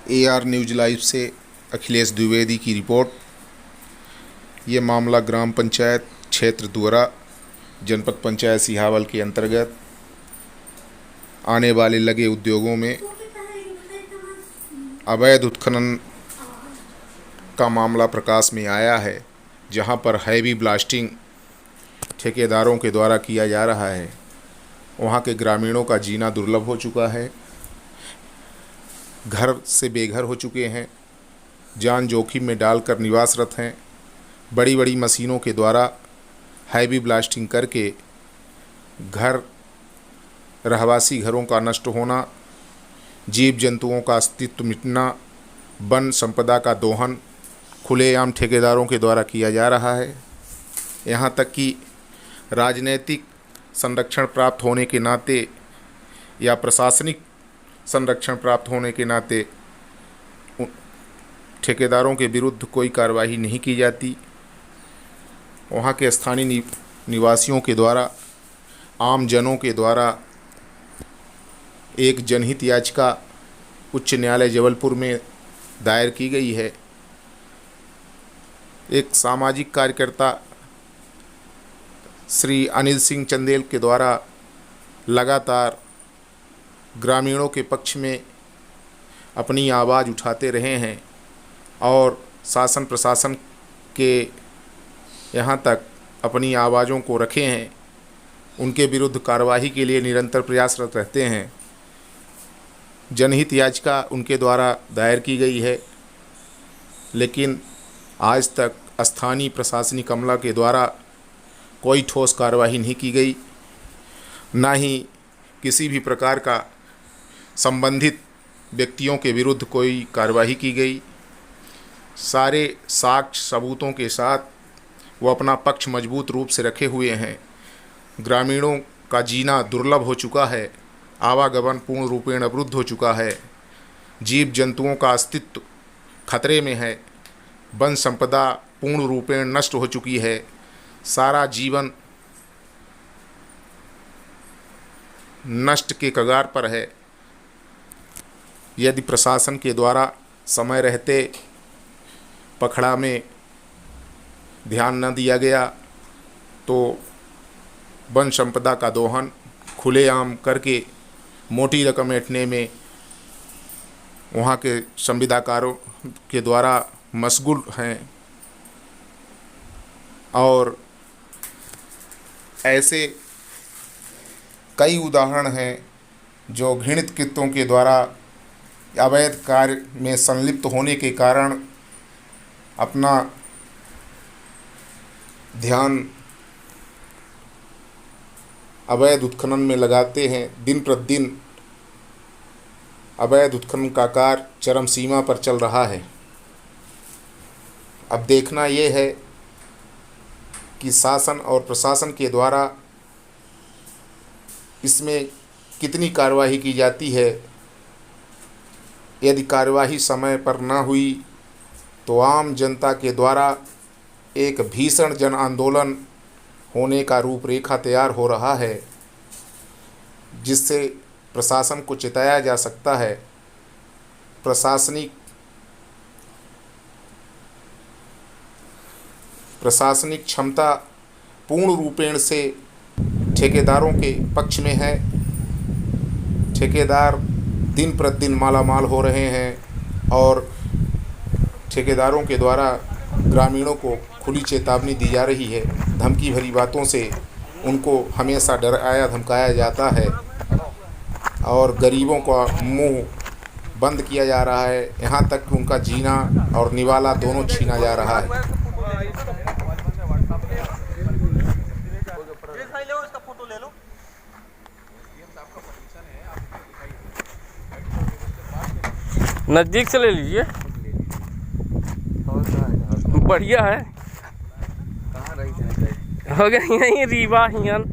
AR news live से अखिलेश द्विवेदी की report. ये मामला ग्राम पंचायत क्षेत्र द्वारा जनपद पंचायत सिहावल के अंतर्गत आने वाले लगे उद्योगों में अवैध उत्खनन का मामला प्रकाश में आया है, जहां पर हैवी ब्लास्टिंग ठेकेदारों के द्वारा किया जा रहा है। वहां के ग्रामीणों का जीना दुर्लभ हो चुका है, घर से बेघर हो चुके हैं, जान जोखिम में डालकर निवासरत हैं। बड़ी बड़ी मशीनों के द्वारा हैवी ब्लास्टिंग करके घर रहवासी घरों का नष्ट होना, जीव जंतुओं का अस्तित्व मिटना, वन संपदा का दोहन खुलेआम ठेकेदारों के द्वारा किया जा रहा है। यहाँ तक कि राजनीतिक संरक्षण प्राप्त होने के नाते या प्रशासनिक संरक्षण प्राप्त होने के नाते ठेकेदारों के विरुद्ध कोई कार्रवाई नहीं की जाती। वहाँ के स्थानीय निवासियों के द्वारा, आम जनों के द्वारा एक जनहित याचिका उच्च न्यायालय जबलपुर में दायर की गई है। एक सामाजिक कार्यकर्ता श्री अनिल सिंह चंदेल के द्वारा लगातार ग्रामीणों के पक्ष में अपनी आवाज़ उठाते रहे हैं और शासन प्रशासन के यहाँ तक अपनी आवाज़ों को रखे हैं। उनके विरुद्ध कार्रवाई के लिए निरंतर प्रयासरत रहते हैं। जनहित याचिका उनके द्वारा दायर की गई है, लेकिन आज तक स्थानीय प्रशासनिक अमला के द्वारा कोई ठोस कार्रवाई नहीं की गई, ना ही किसी भी प्रकार का संबंधित व्यक्तियों के विरुद्ध कोई कार्रवाई की गई। सारे साक्ष्य सबूतों के साथ वो अपना पक्ष मजबूत रूप से रखे हुए हैं। ग्रामीणों का जीना दुर्लभ हो चुका है, आवागमन पूर्ण रूपेण अवरुद्ध हो चुका है, जीव जंतुओं का अस्तित्व खतरे में है, वन संपदा पूर्ण रूपेण नष्ट हो चुकी है, सारा जीवन नष्ट के कगार पर है। यदि प्रशासन के द्वारा समय रहते पखड़ा में ध्यान न दिया गया तो वन संपदा का दोहन खुलेआम करके मोटी रकम ऐंठने में वहाँ के संविदाकारों के द्वारा मशगूल हैं। और ऐसे कई उदाहरण हैं जो घृणित कृत्यों के द्वारा अवैध कार्य में संलिप्त होने के कारण अपना ध्यान अवैध उत्खनन में लगाते हैं। दिन प्रतिदिन अवैध उत्खनन का कार्य चरम सीमा पर चल रहा है। अब देखना ये है कि शासन और प्रशासन के द्वारा इसमें कितनी कार्रवाई की जाती है। यदि कार्यवाही समय पर न हुई तो आम जनता के द्वारा एक भीषण जन आंदोलन होने का रूपरेखा तैयार हो रहा है, जिससे प्रशासन को चिताया जा सकता है। प्रशासनिक क्षमता पूर्ण रूपेण से ठेकेदारों के पक्ष में है। ठेकेदार दिन प्रतिदिन मालामाल हो रहे हैं और ठेकेदारों के द्वारा ग्रामीणों को खुली चेतावनी दी जा रही है। धमकी भरी बातों से उनको हमेशा डराया धमकाया जाता है और गरीबों का मुंह बंद किया जा रहा है। यहाँ तक कि उनका जीना और निवाला दोनों छीना जा रहा है। नज़दीक से ले लीजिए, बढ़िया है। हो गया यहीं रीवा हियन।